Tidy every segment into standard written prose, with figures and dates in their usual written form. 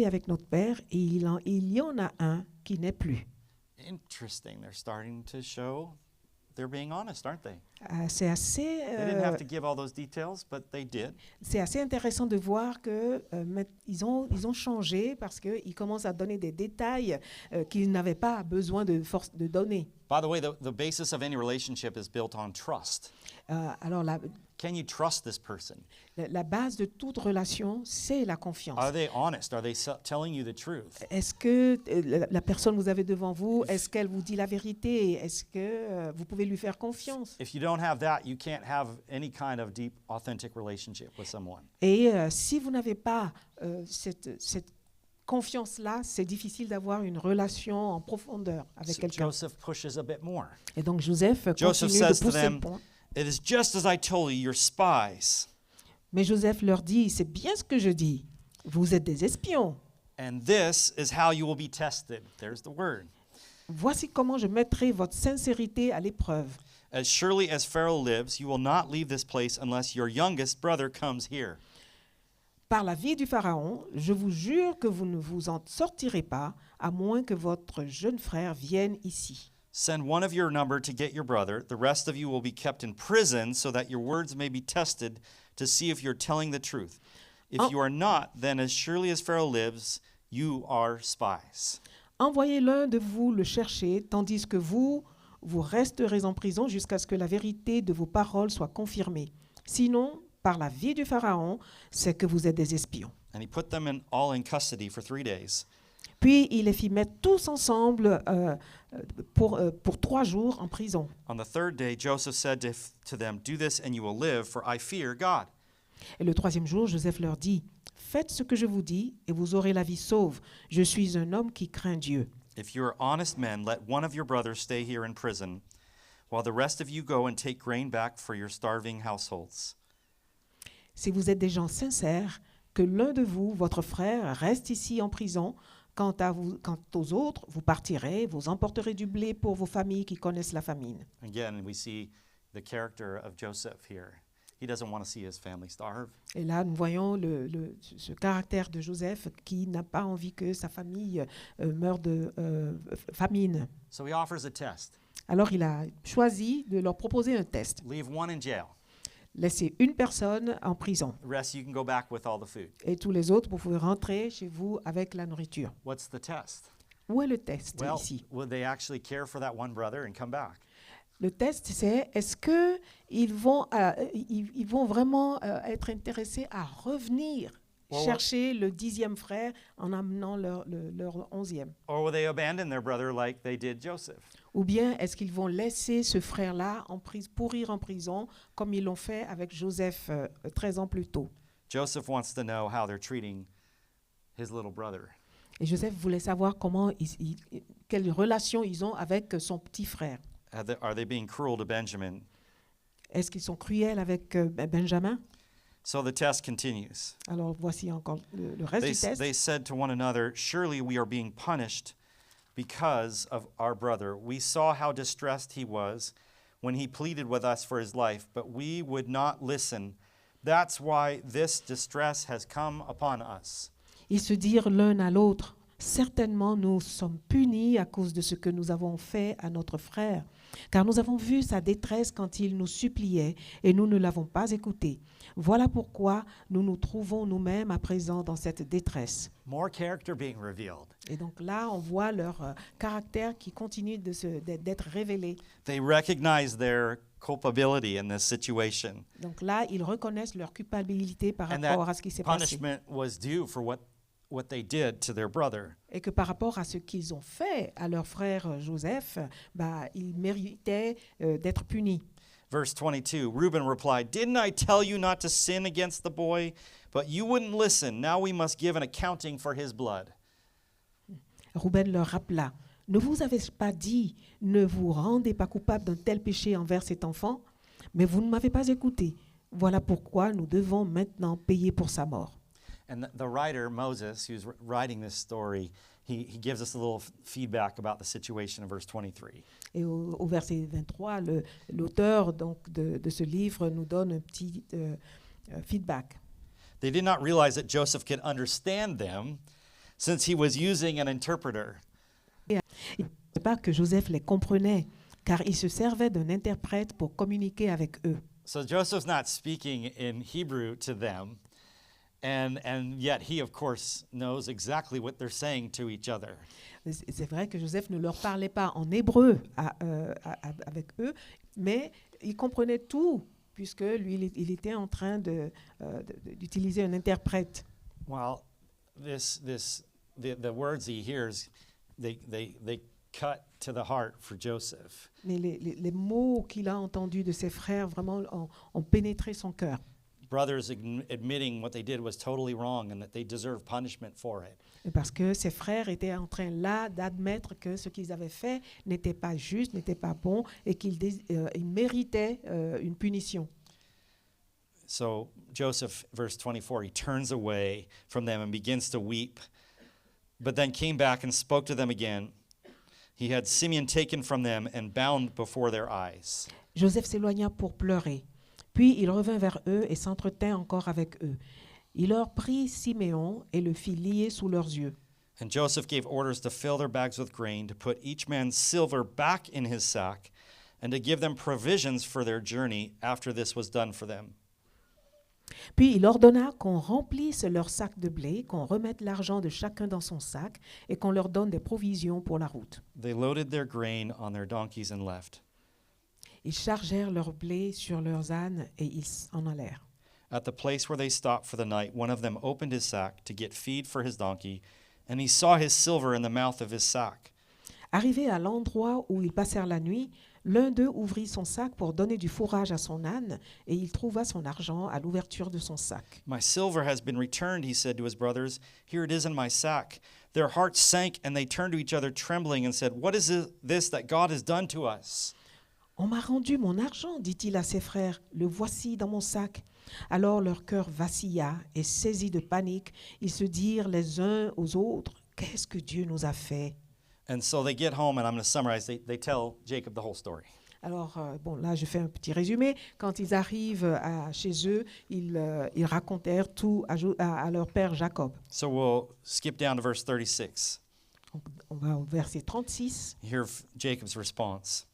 travaille avec notre père et il y en a un qui n'est plus. Interesting. They're starting to show they're being honest, aren't they? C'est assez, They didn't have to give all those details, but they did. c'est assez intéressant de voir que ils ont changé parce qu'ils commencent à donner des détails qu'ils n'avaient pas besoin de donner. By the way, the basis of any relationship is built on trust. Alors Can you trust this person? la base de toute relation, c'est la confiance. Are they honest? Are they telling you the truth? Est-ce que la personne que vous avez devant vous, est-ce qu'elle vous dit la vérité? Est-ce que vous pouvez lui faire confiance? If you don't have that, you can't have any kind of deep, authentic relationship with someone. Et si vous n'avez pas cette confiance-là, c'est difficile d'avoir une relation en profondeur avec So quelqu'un. Joseph pushes a bit more. Et donc Joseph Joseph continue says de to pousser them, le point. "It is just as I told you, you're spies. Mais Joseph leur dit, c'est bien ce que je dis. Vous êtes des espions. And this is how you will be tested." There's the word. Voici comment je mettrai votre sincérité à l'épreuve. "As surely as Pharaoh lives, you will not leave this place unless your youngest brother comes here." Par la vie du Pharaon, je vous jure que vous ne vous en sortirez pas, à moins que votre jeune frère vienne ici. "Send one of your number to get your brother. The rest of you will be kept in prison so that your words may be tested to see if you're telling the truth. If you are not, then as surely as Pharaoh lives, you are spies." Envoyez l'un de vous le chercher, tandis que vous resterez en prison jusqu'à ce que la vérité de vos paroles soit confirmée. Sinon, par la vie du Pharaon, c'est que vous êtes des espions. And he put them all in custody for 3 days. Puis il les fit mettre tous ensemble pour 3 jours en prison. On the third day, Joseph said to them, "Do this and you will live, for I fear God." Et le 3e jour, Joseph leur dit, « Faites ce que je vous dis et vous aurez la vie sauve. Je suis un homme qui craint Dieu. "If you are honest men, let one of your brothers stay here in prison, while the rest of you go and take grain back for your starving households." Si vous êtes des gens sincères, que l'un de vous, votre frère, reste ici en prison. Quant aux autres, vous partirez, vous emporterez du blé pour vos familles qui connaissent la famine. » Again, we see the character of Joseph here. He doesn't want to see his family starve. Et là, nous voyons ce caractère de Joseph qui n'a pas envie que sa famille meure de famine. So he offers a test. Alors, il a choisi de leur proposer un test. Leave one in jail. Laissez une personne en prison. The rest, you can go back with all the food. Et tous les autres, vous pouvez rentrer chez vous avec la nourriture. What's the test? Où est le test Well, ici? would they actually care for that one brother and come back? Le test, c'est est-ce qu'ils vont vraiment être intéressés à revenir chercher le 10e frère en amenant leur 11e? Or will they abandon their brother like they did Joseph? Ou bien est-ce qu'ils vont laisser ce frère-là pourrir en prison comme ils l'ont fait avec Joseph 13 ans plus tôt? Joseph wants to know how they're treating his little brother. Et Joseph voulait savoir quelle relation ils ont avec son petit frère. Are they being cruel to Benjamin? Est-ce qu'ils sont cruels avec Benjamin? So the test continues. Alors voici encore le reste du test. They said to one another, "Surely we are being punished because of our brother. We saw how distressed he was when he pleaded with us for his life, but we would not listen. That's why this distress has come upon us." Ils se dirent l'un à l'autre, « Certainement nous sommes punis à cause de ce que nous avons fait à notre frère, car nous avons vu sa détresse quand il nous suppliait et nous ne l'avons pas écouté. Voilà pourquoi nous nous trouvons nous-mêmes à présent dans cette détresse. » More character being revealed. Et donc là, on voit leur caractère qui continue d'être révélé. They recognize their culpability in this situation. Donc là, ils reconnaissent leur culpabilité par And rapport that à ce qui s'est passé. punishment was due for what they did to their brother. Et que par rapport à ce qu'ils ont fait à leur frère Joseph, ils méritaient d'être punis. Verse 22, Reuben replied, "Didn't I tell you not to sin against the boy? But you wouldn't listen. Now we must give an accounting for his blood." Rouben leur rappela, « Ne vous avez pas dit, ne vous rendez pas coupable d'un tel péché envers cet enfant, mais vous ne m'avez pas écouté. Voilà pourquoi nous devons maintenant payer pour sa mort. » And the writer, Moses, who's writing this story, he gives us a little feedback about the situation in verse 23. Et au verset 23, l'auteur donc de ce livre nous donne un petit feedback. They did not realize that Joseph could understand them, since he was using an interpreter. Il ne savait pas que Joseph les comprenait, car il se servait d'un interprète pour communiquer avec eux. So Joseph's not speaking in Hebrew to them, and yet he, of course, knows exactly what they're saying to each other. C'est vrai que Joseph ne leur parlait pas en hébreu avec eux, mais il comprenait tout, puisque lui, il était en train d'utiliser un interprète. Well, the words he hears, they cut to the heart for Joseph. Mais les mots qu'il a entendus de ses frères vraiment ont pénétré son cœur. Brothers admitting what they did was totally wrong and that they deserve punishment for it. Parce que ses frères étaient en train là d'admettre que ce qu'ils avaient fait n'était pas juste, n'était pas bon et qu'ils méritaient une punition. So Joseph, verse 24, he turns away from them and begins to weep, but then came back and spoke to them again. He had Simeon taken from them and bound before their eyes. Joseph s'éloigna pour pleurer. Puis il revint vers eux et s'entretint encore avec eux. Il leur prit Siméon et le fit lier sous leurs yeux. And Joseph gave orders to fill their bags with grain, to put each man's silver back in his sack, and to give them provisions for their journey after this was done for them. Puis il ordonna qu'on remplisse leurs sacs de blé, qu'on remette l'argent de chacun dans son sac et qu'on leur donne des provisions pour la route. They loaded their grain on their donkeys and left. Ils chargèrent leur blé sur leurs ânes et ils en allèrent. At the place where they stopped for the night, one of them opened his sack to get feed for his donkey, and he saw his silver in the mouth of his sack. Arrivés à l'endroit où ils passèrent la nuit, l'un d'eux ouvrit son sac pour donner du fourrage à son âne, et il trouva son argent à l'ouverture de son sac. My silver has been returned, he said to his brothers. Here it is in my sack. Their hearts sank, and they turned to each other trembling and said, What is this that God has done to us? On m'a rendu mon argent, dit-il à ses frères. Le voici dans mon sac. Alors leur cœur vacilla et saisis de panique, ils se dirent les uns aux autres, qu'est-ce que Dieu nous a fait? And so they get home, and I'm going to summarize. They tell Jacob the whole story. Alors, là, je fais un petit résumé. Quand ils arrivent chez eux, ils racontèrent tout à leur père Jacob. So we'll skip down to verse 36. On va au verset 36. Hear Jacob's response.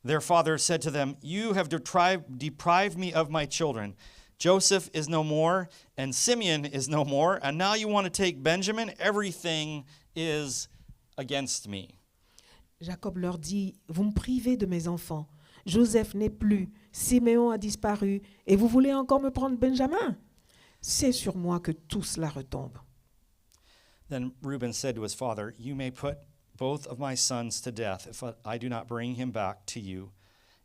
Their father said to them, You have deprived me of my children. Joseph is no more, and Simeon is no more, and now you want to take Benjamin? Everything is against me. Jacob leur dit, vous me privez de mes enfants. Joseph n'est plus, Siméon a disparu, et vous voulez encore me prendre Benjamin? C'est sur moi que tout cela retombe. Then Reuben said to his father, You may put both of my sons to death if I do not bring him back to you.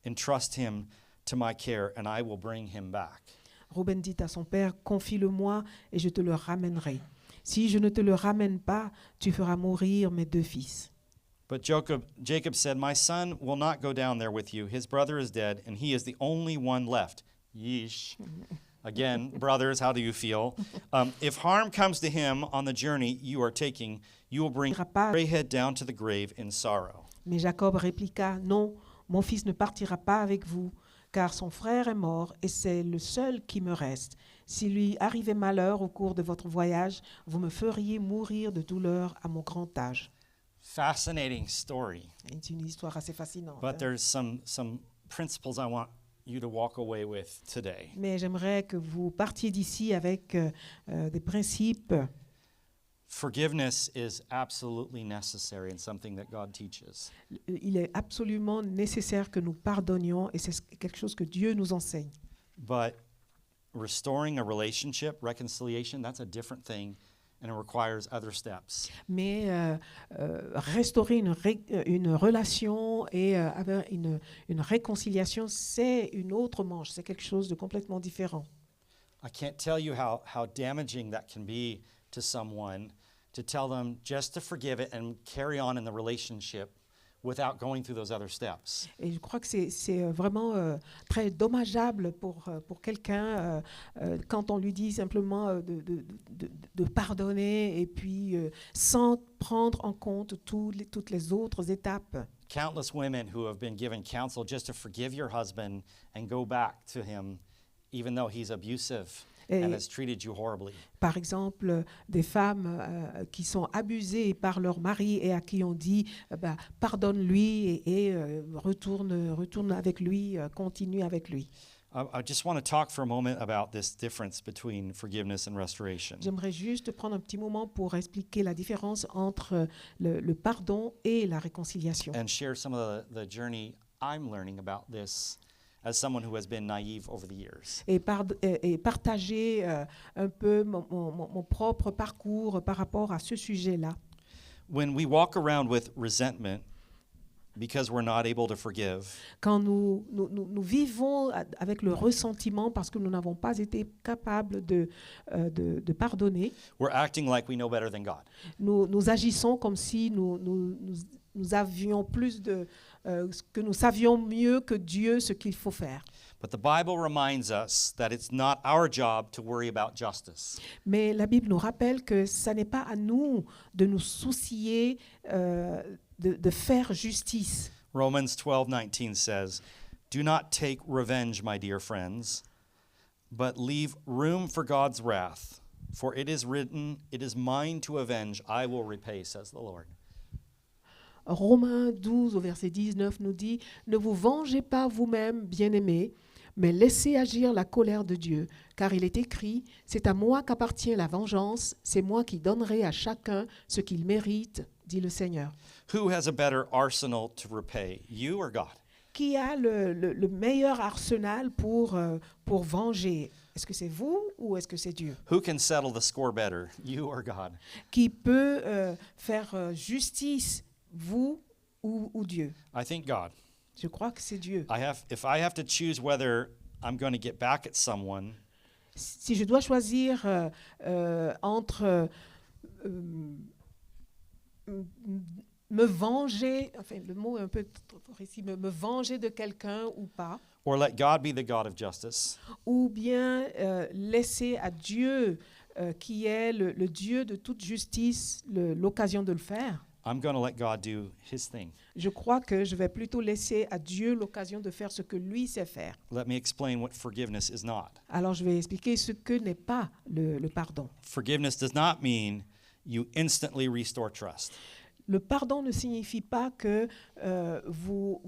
Entrust him to my care, and I will bring him back. Reuben dit à son père, confie-le-moi et je te le ramènerai. Si je ne te le ramène pas, tu feras mourir mes deux fils. But Jacob said, My son will not go down there with you. His brother is dead, and he is the only one left. Yeesh. Again, brothers, how do you feel? If harm comes to him on the journey you are taking, you will bring gray head down to the grave in sorrow. Mais Jacob répliqua, non, mon fils ne partira pas avec vous, car son frère est mort et c'est le seul qui me reste. S'il lui arrivait malheur au cours de votre voyage, vous me feriez mourir de douleur à mon grand âge. Fascinating story. C'est une histoire assez fascinante. But there's some principles I want you to walk away with today. Mais j'aimerais que vous partiez d'ici avec des principes. Forgiveness is absolutely necessary and something that God teaches. Il est absolument nécessaire que nous pardonnions et c'est quelque chose que Dieu nous enseigne. But restoring a relationship, reconciliation, that's a different thing and it requires other steps. Mais restaurer une relation et avoir une réconciliation, c'est une autre manche, c'est quelque chose de complètement différent. I can't tell you how damaging that can be to someone to tell them just to forgive it and carry on in the relationship without going through those other steps. Et je crois que c'est vraiment très dommageable pour quelqu'un quand on lui dit simplement de pardonner et puis sans prendre en compte toutes les autres étapes. Countless women who have been given counsel just to forgive your husband and go back to him even though he's abusive. Et and has treated you horribly. par exemple, des femmes qui sont abusées par leur mari et à qui on dit bah, pardonne-lui et retourne avec lui, continue avec lui. I just want to talk for a moment about this difference between forgiveness and restoration. J'aimerais juste prendre un petit moment pour expliquer la différence entre le pardon et la réconciliation. And share some of the journey I'm learning about this as someone who has been naive over the years. Et partager un peu mon propre parcours par rapport à ce sujet-là. When we walk around with resentment because we're not able to forgive, Quand nous vivons avec le ressentiment parce que nous n'avons pas été capables de pardonner, we're acting like we know better than God. nous agissons comme si nous avions que nous savions mieux que Dieu ce qu'il faut faire. But the Bible reminds us that it's not our job to worry about justice. Mais la Bible nous rappelle que ça n'est pas à nous de nous soucier de faire justice. Romans 12:19 says, "Do not take revenge, my dear friends, but leave room for God's wrath. For it is written, it is mine to avenge, I will repay, says the Lord." Romains 12 au verset 19 nous dit « Ne vous vengez pas vous-même, bien-aimés, mais laissez agir la colère de Dieu, car il est écrit, c'est à moi qu'appartient la vengeance, c'est moi qui donnerai à chacun ce qu'il mérite, dit le Seigneur. » Who has a better arsenal to repay, you or God? Qui a le meilleur arsenal pour venger? Est-ce que c'est vous ou est-ce que c'est Dieu? Who can settle the score better, you or God? Qui peut faire justice, vous ou Dieu? I think God. Je crois que c'est Dieu. If I have to choose whether I'm going to get back at someone, Si je dois choisir entre me venger, enfin le mot est un peu trop ici, me venger de quelqu'un ou pas, or let God be the God of justice, ou bien laisser à Dieu, qui est le Dieu de toute justice, l'occasion de le faire. I'm going to let God do his thing. Je crois que je vais plutôt laisser à Dieu l'occasion de faire ce que lui sait faire. Let me explain what forgiveness is not. Alors je vais expliquer ce que n'est pas le pardon. Forgiveness does not mean you instantly restore trust. Le pardon ne signifie pas que vous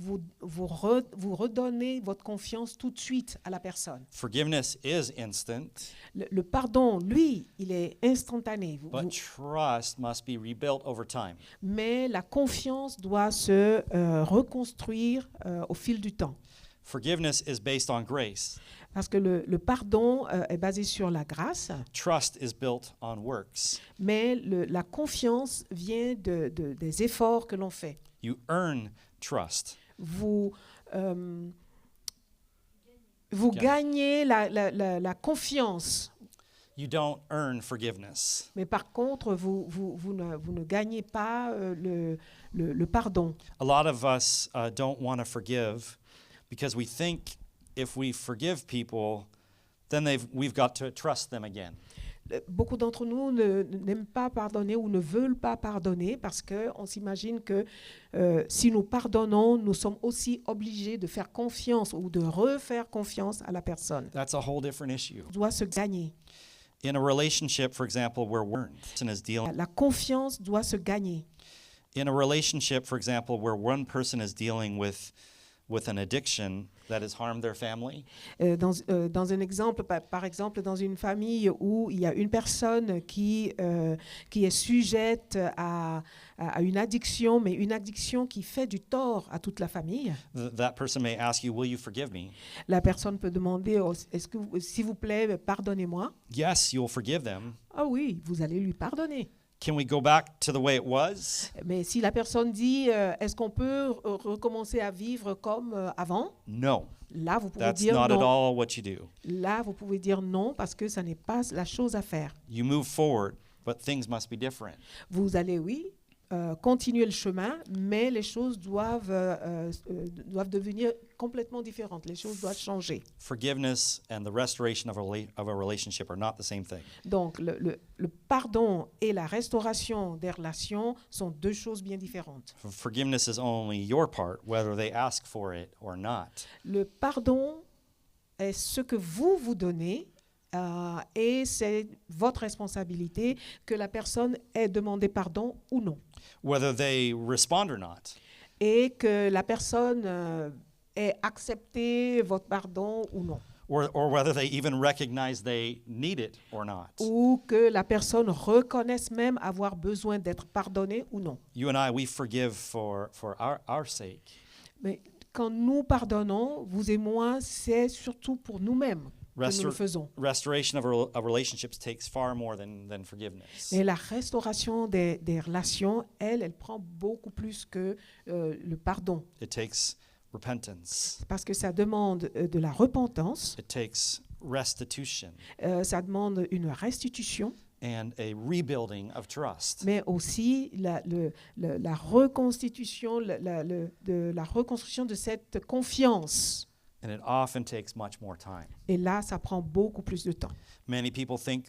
redonnez votre confiance tout de suite à la personne. Forgiveness is instant, Le pardon, lui, il est instantané. but trust must be rebuilt over time. Mais la confiance doit se reconstruire au fil du temps. Forgiveness is based on grace. Parce que le pardon est basé sur la grâce, Trust is built on works. mais la confiance vient des efforts que l'on fait. You earn trust. Vous gagnez la confiance, You don't earn forgiveness. mais par contre, vous ne gagnez pas le pardon. A lot of us don't want to forgive because we think if we forgive people, then we've got to trust them again. Beaucoup d'entre nous n'aiment pas pardonner ou ne veulent pas pardonner parce qu'on s'imagine que si nous pardonnons, nous sommes aussi obligés de faire confiance ou de refaire confiance à la personne. That's a whole different issue. On doit se gagner. In a relationship, for example, where one person is dealing La confiance doit se gagner. in a relationship, for example, where one person is dealing with an addiction that has harmed their family, Dans un exemple, par exemple, dans une famille où il y a une personne qui est sujette à une addiction, mais une addiction qui fait du tort à toute la famille, that person may ask you, "Will you forgive me?" la personne peut demander, est-ce que, s'il vous plaît, pardonnez-moi. Yes, you'll forgive them. Ah oui, vous allez lui pardonner. Can we go back to the way it was? Mais si la personne dit, est-ce qu'on peut recommencer à vivre comme avant? No. Là, vous pouvez That's dire not at non. all what you do. Là, vous pouvez dire non parce que ça n'est pas la chose à faire. You move forward, but things must be different. Vous allez, oui, continuer le chemin, mais les choses doivent devenir complètement différentes. Les choses doivent changer. Forgiveness and the restoration of a relationship are not the same thing. Donc, le pardon et la restauration des relations sont deux choses bien différentes. Forgiveness is only your part, whether they ask for it or not. Le pardon est ce que vous donnez, Et c'est votre responsabilité que la personne ait demandé pardon ou non. whether they respond or not. Et que la personne ait accepté votre pardon ou non. Or whether they even recognize they need it or not. Ou que la personne reconnaisse même avoir besoin d'être pardonnée ou non. You and I, we forgive for our sake. Mais quand nous pardonnons, vous et moi, c'est surtout pour nous-mêmes que nous le Restor- faisons. Restoration of relationships takes far more than forgiveness. Et la restauration des relations, elle prend beaucoup plus que le pardon. It takes repentance. Parce que ça demande de la repentance, It takes restitution ça demande une restitution, and a rebuilding of trust. mais aussi la reconstitution, la reconstruction de cette confiance. And it often takes much more time. Et là, ça prend beaucoup plus de temps. Many people think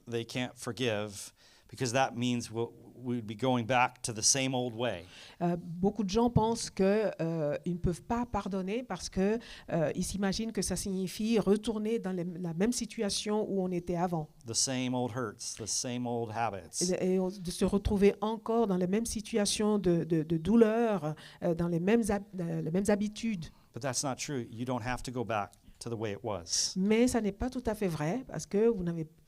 they can't forgive because that means we'd be going back to the same old way. Beaucoup de gens pensent qu'ils ne peuvent pas pardonner parce qu'ils s'imaginent que ça signifie retourner dans la même situation où on était avant. The same old hurts, the same old habits. Et de se retrouver encore dans les mêmes situations de douleur, dans les mêmes habitudes. But that's not true. You don't have to go back to the way it was. Mais ça n'est pas tout à fait vrai parce que vous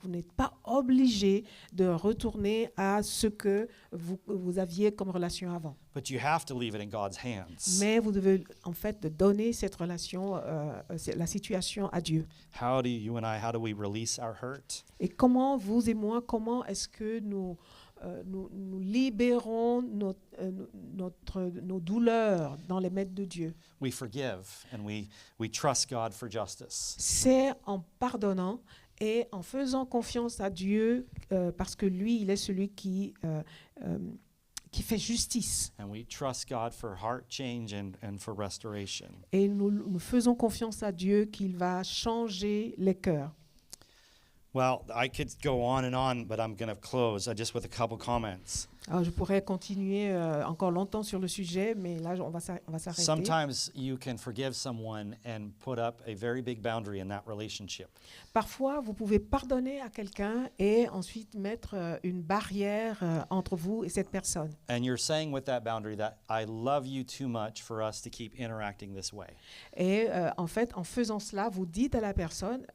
n'êtes pas obligé de retourner à ce que vous aviez comme relation avant. But you have to leave it in God's hands. Mais vous devez en fait donner cette relation, la situation à Dieu. How do we release our hurt? Et comment, vous et moi, comment est-ce que nous libérons nos douleurs dans les mains de Dieu? We forgive and we trust God for justice. C'est en pardonnant et en faisant confiance à Dieu parce que lui, il est celui qui fait justice. And we trust God for heart change and for restoration. Et nous faisons confiance à Dieu qu'il va changer les cœurs. Well, I could go on, but I'm going to close just with a couple comments. Alors, je pourrais continuer encore longtemps sur le sujet, mais là, on va s'arrêter. Sometimes you can forgive someone and put up a very big boundary in that relationship. Parfois, vous pouvez pardonner à quelqu'un et ensuite mettre une barrière entre vous et cette personne. And you're saying with that boundary that I love you too much for us to keep interacting this way. Et en fait, en faisant cela, vous dites à la personne,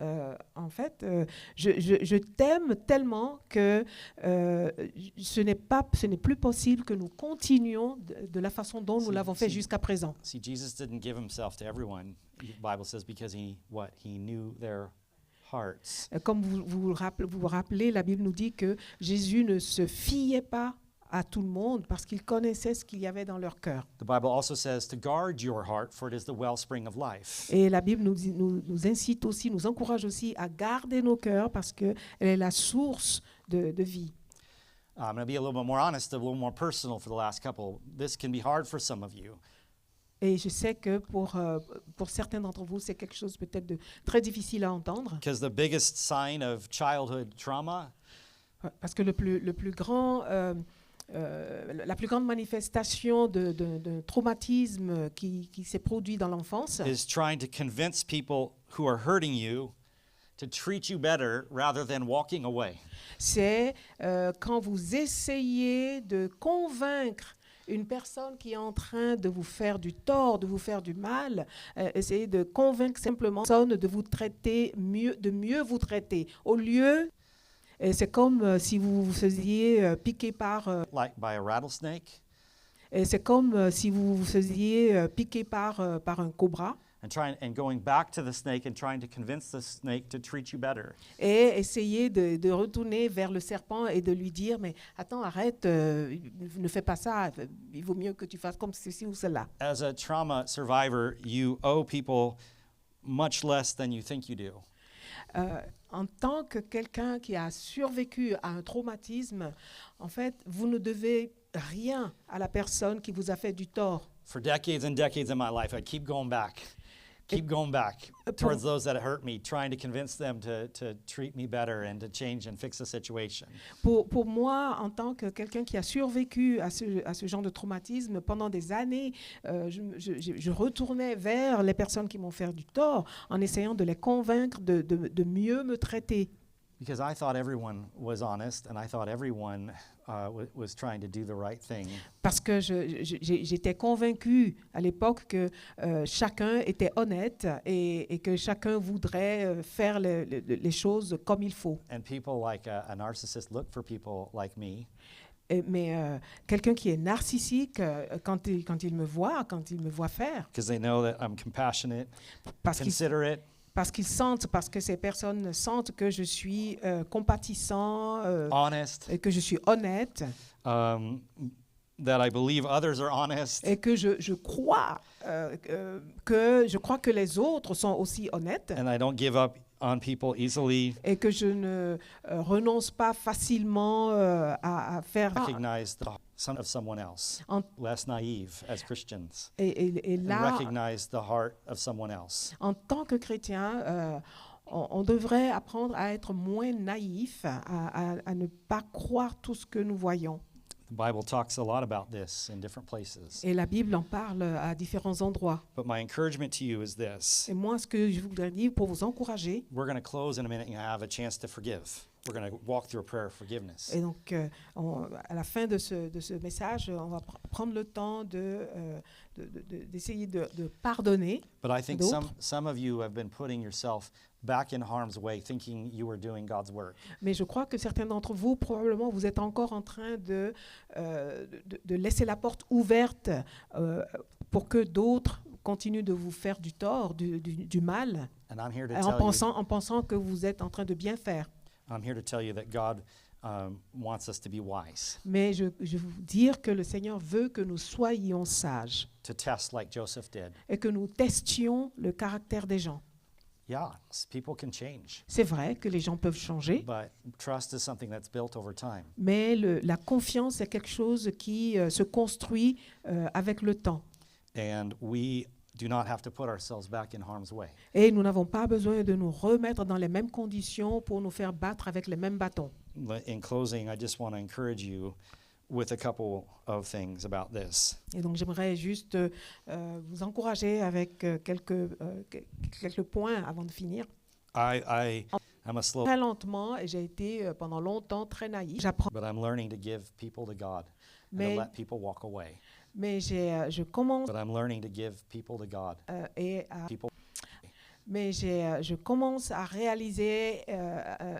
je t'aime tellement que ce n'est plus possible que nous continuions de la façon dont nous l'avons fait jusqu'à présent. See, Jesus didn't give himself to everyone, the Bible says, because he knew their hearts. Comme vous vous rappelez, la Bible nous dit que Jésus ne se fiait pas à tout le monde parce qu'il connaissait ce qu'il y avait dans leur cœur. The Bible also says to guard your heart, for it is the wellspring of life. Et la Bible nous incite aussi, nous encourage aussi à garder nos cœurs parce qu'elle est la source de vie. I'm going to be a little bit more honest, a little more personal for the last couple. This can be hard for some of you. Et je sais que pour certains d'entre vous, c'est quelque chose peut-être de très difficile à entendre. Because the biggest sign of childhood trauma Parce que la plus grande manifestation de traumatisme qui s'est produit dans l'enfance, is trying to convince people who are hurting you to treat you better rather than walking away. c'est quand vous essayez de convaincre une personne qui est en train de vous faire du tort, de vous faire du mal, essayez de convaincre simplement personne de vous traiter mieux, de mieux vous traiter. Au lieu, c'est comme si vous vous faisiez piquer par... Like by a rattlesnake, c'est comme si vous vous faisiez piquer par un cobra. and going back to the snake and trying to convince the snake to treat you better. Et essayer de retourner vers le serpent et de lui dire, mais attends, arrête, ne fais pas ça, il vaut mieux que tu fasses comme ceci ou cela. As a trauma survivor, you owe people much less than you think you do. En tant que quelqu'un qui a survécu à un traumatisme, en fait, vous ne devez rien à la personne qui vous a fait du tort. For decades and decades in my life, I keep going back keep going back pour- towards those that hurt me, trying to convince them to treat me better and to change and fix the situation. Pour moi, en tant que quelqu'un qui a survécu à ce genre de traumatisme, pendant des années, je retournais vers les personnes qui m'ont fait du tort en essayant de les convaincre de mieux me traiter. Because I thought everyone was honest and I thought everyone was trying to do the right thing. Parce que j'étais convaincue à l'époque que chacun était honnête et que chacun voudrait faire les choses comme il faut. And people like a narcissist look for people like me. Mais quelqu'un qui est narcissique, quand il me voit faire, Because they know that I'm compassionate, parce que ces personnes sentent que je suis compatissant honest, et que je suis honnête that I believe others are honest, et que je crois que les autres sont aussi honnêtes and I don't give up on people easily. et que je ne renonce pas facilement à faire. Recognize the son of someone else, En- less naive as Christians, Et and là, recognize the heart of someone else. en tant que chrétien, on devrait apprendre à être moins naïf, à ne pas croire tout ce que nous voyons. The Bible talks a lot about this in different places. Et la Bible en parle à différents endroits. But my encouragement to you is this. Et moi, ce que je voudrais dire pour vous encourager, We're going to close in a minute and have a chance to forgive. We're going to walk through a prayer of forgiveness. et donc à la fin de ce message, on va prendre le temps d'essayer de pardonner. But I think d'autres. some of you have been putting yourself back in harm's way, thinking you were doing God's work. Mais je crois que certains d'entre vous, probablement, vous êtes encore en train de laisser la porte ouverte pour que d'autres continuent de vous faire du tort, du mal, And I'm here to en tell you, en pensant que vous êtes en train de bien faire. I'm here to tell you that God wants us to be wise, Mais je veux vous dire que le Seigneur veut que nous soyons sages to test like Joseph did. et que nous testions le caractère des gens. Yeah, people can change, C'est vrai que les gens peuvent changer, but trust is something that's built over time. mais la confiance est quelque chose qui se construit avec le temps. And we do not have to put ourselves back in harm's way. Et nous n'avons pas besoin de nous remettre dans les mêmes conditions pour nous faire battre avec les mêmes bâtons. In closing, I just want to encourage you with a couple of things about this. Et donc j'aimerais juste vous encourager avec quelques points avant de finir. I'm a slow, Très lentement, et j'ai été pendant longtemps très naïf. J'apprends, but I'm learning to give people to God and mais, to let people walk away. mais je commence But I'm learning to give people to God. People. je commence à réaliser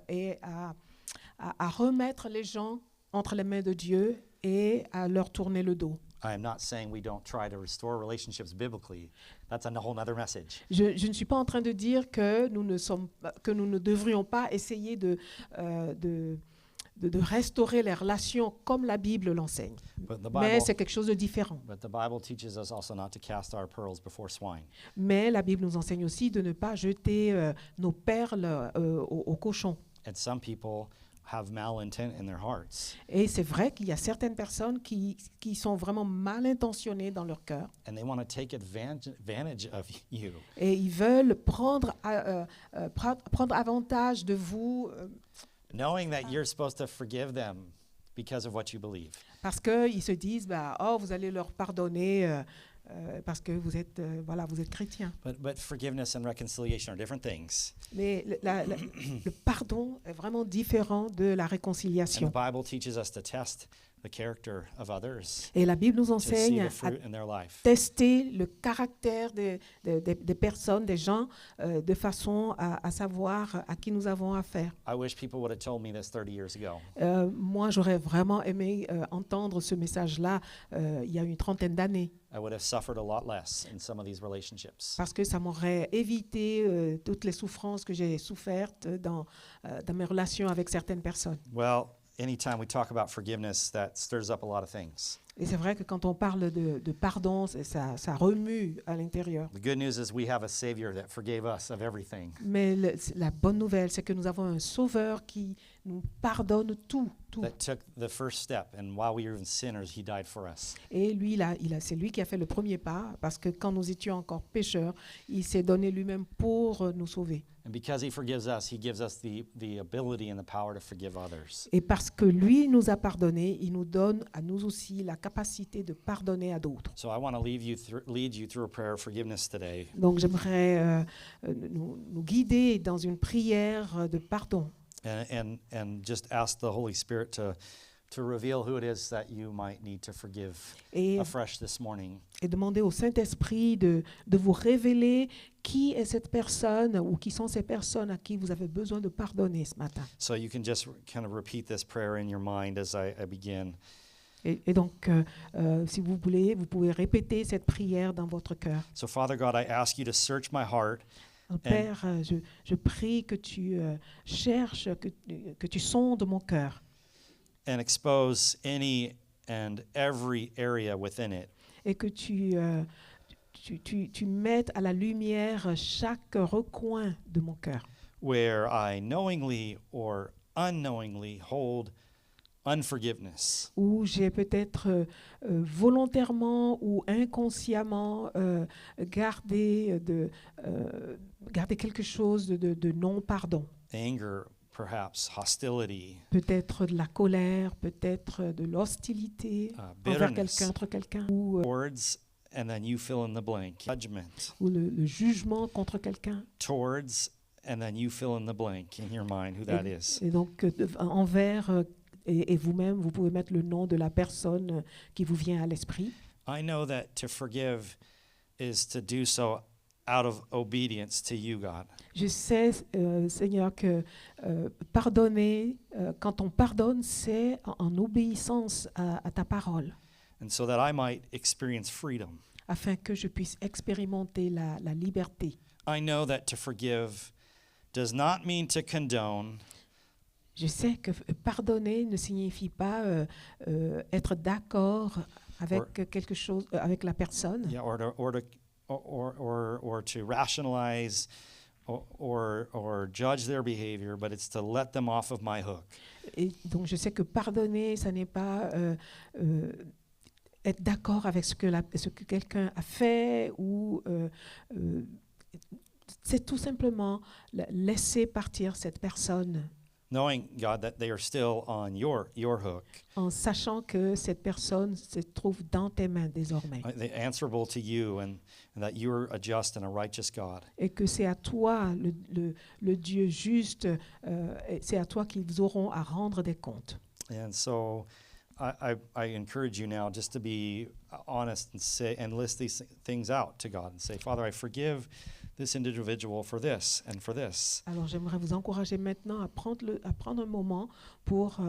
et à remettre les gens entre les mains de Dieu et à leur tourner le dos. I am not saying we don't try to restore relationships biblically. That's a whole other message. Je ne suis pas en train de dire que nous ne devrions pas essayer de restaurer les relations comme la Bible l'enseigne. But the Mais Bible, c'est quelque chose de différent. but the Bible teaches us also not to cast our pearls before swine. Mais la Bible nous enseigne aussi de ne pas jeter nos perles aux cochons. And some people have malintent in their hearts, Et c'est vrai qu'il y a certaines personnes qui sont vraiment mal intentionnées dans leur cœur. and they want to take advantage of you. Et ils veulent prendre avantage de vous Knowing that you're supposed to forgive them because of what you believe. parce qu'ils se disent, oh, vous allez leur pardonner parce que vous êtes chrétien. But forgiveness and reconciliation are different things. Mais le pardon est vraiment différent de la And réconciliation. the Bible teaches us to test the character of others, Et la Bible nous to see enseigne the à fruit in their life. tester le caractère des personnes, des gens, de façon à savoir à qui nous avons affaire. I wish people would have told me this 30 years ago. Moi, j'aurais vraiment aimé entendre ce message-là il y a une trentaine d'années, I would have suffered a lot less in some of these relationships. parce que ça m'aurait évité toutes les souffrances que j'ai souffertes dans mes relations avec certaines personnes. Well, anytime we talk about forgiveness, that stirs up a lot of things. Et c'est vrai que quand on parle de pardon, ça remue à l'intérieur. The good news is we have a Savior that forgave us of everything. Mais la bonne nouvelle, c'est que nous avons un Sauveur qui nous pardonne tout. that took the first step. And while we were even sinners, he died for us. Et lui, c'est lui qui a fait le premier pas, parce que quand nous étions encore pécheurs, il s'est donné lui-même pour nous sauver. And because he forgives us, he gives us the ability and the power to forgive others. Et parce que lui nous a pardonné, il nous donne à nous aussi la capacité de pardonner à d'autres. So I want to lead you through a prayer of forgiveness today. Donc j'aimerais nous guider dans une prière de pardon. And just ask the Holy Spirit to reveal who it is that you might need to forgive Et, afresh this morning. et demander au Saint-Esprit de vous révéler qui est cette personne ou qui sont ces personnes à qui vous avez besoin de pardonner ce matin. So you can just kind of repeat this prayer in your mind as I begin. Et donc, si vous voulez, vous pouvez répéter cette prière dans votre cœur. So Father God, I ask you to search my heart Père, je prie que tu cherches, que tu sondes mon cœur and expose any and every area within it et que tu mettes à la lumière chaque recoin de mon cœur where I knowingly or unknowingly hold unforgiveness. où j'ai peut-être volontairement ou inconsciemment gardé quelque chose de non-pardon. Anger, perhaps, hostility, Peut-être de la colère, peut-être de l'hostilité envers bitterness, quelqu'un, entre quelqu'un, ou towards, and then you fill in the blank. Judgment, le jugement contre quelqu'un. towards, and then you fill in the blank in your mind who that is. Et donc, envers et vous-même, vous pouvez mettre le nom de la personne qui vous vient à l'esprit. I know that to forgive is to do so out of obedience to you, God. Je sais, Seigneur, que pardonner, quand on pardonne, c'est en obéissance à ta parole, And so that I might experience freedom. afin que je puisse expérimenter la liberté. I know that to forgive does not mean to condone. Je sais que pardonner ne signifie pas être d'accord avec quelque chose, avec la personne, Yeah, or to rationalize or judge their behavior, but it's to let them off of my hook. Et donc je sais que pardonner, ça n'est pas être d'accord avec ce que quelqu'un a fait ou c'est tout simplement laisser partir cette personne Knowing, God, that they are still on your hook, en sachant que cette personne se trouve dans tes mains désormais they're answerable to you, and that you're a just and a righteous God. et que c'est à toi, le Dieu juste, et c'est à toi qu'ils auront à rendre des comptes. And so I encourage you now just to be honest and list these things out to God and say, Father, I forgive this individual for this and for this. Alors j'aimerais vous encourager maintenant à prendre un moment pour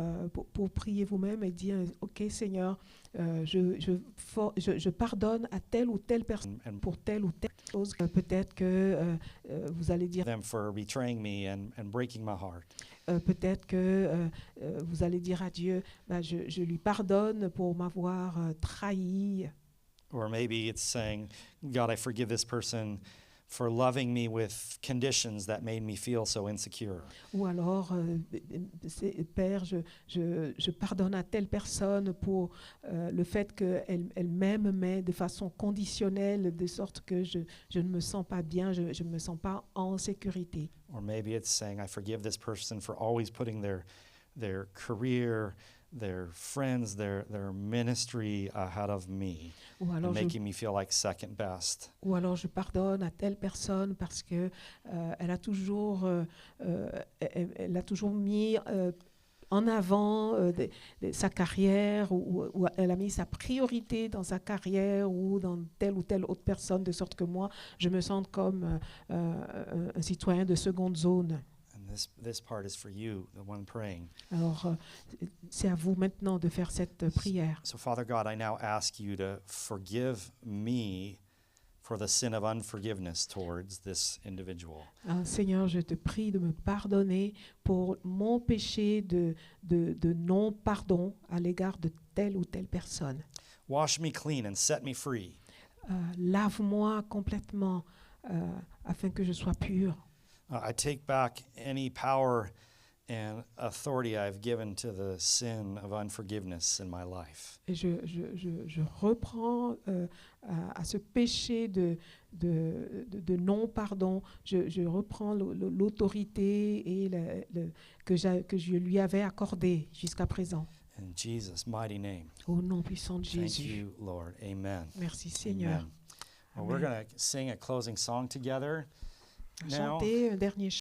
prier vous-même et dire, OK Seigneur, je pardonne à telle ou telle personne pour telle ou telle chose. Peut-être que vous allez dire, Them for betraying me and breaking my heart. peut-être que vous allez dire à Dieu, je lui pardonne pour m'avoir trahi. Or maybe it's saying, God, I forgive this person for loving me with conditions that made me feel so insecure. Ou alors, Père, je pardonne à telle personne pour le fait qu'elle m'aime, mais de façon conditionnelle, de sorte que je ne me sens pas bien, je ne me sens pas en sécurité. Or maybe it's saying, I forgive this person for always putting their career, their friends, their ministry ahead of me, Ou and alors, making me feel like second best. je pardonne à telle personne parce que elle a toujours mis en avant sa carrière ou elle a mis sa priorité dans sa carrière ou dans telle ou telle autre personne, de sorte que moi, je me sente comme un citoyen de seconde zone. And this part is for you, the one praying. Alors, c'est à vous maintenant de faire cette prière. So Father God, I now ask you to forgive me for the sin of unforgiveness towards this individual. Seigneur, je te prie de me pardonner pour mon péché de non-pardon à l'égard de telle ou telle personne. Wash me clean and set me free. Lave-moi complètement afin que je sois pur. I take back any power and authority I've given to the sin of unforgiveness in my life. Et je reprends à ce péché de non-pardon, je reprends l'autorité et que je lui avais accordée jusqu'à présent. In Jesus' mighty name. Au nom puissant de Thank Jésus. you, Lord. Amen. Merci Seigneur. Amen. Well, we're Amen. going to sing a closing song together now. Chanter un dernier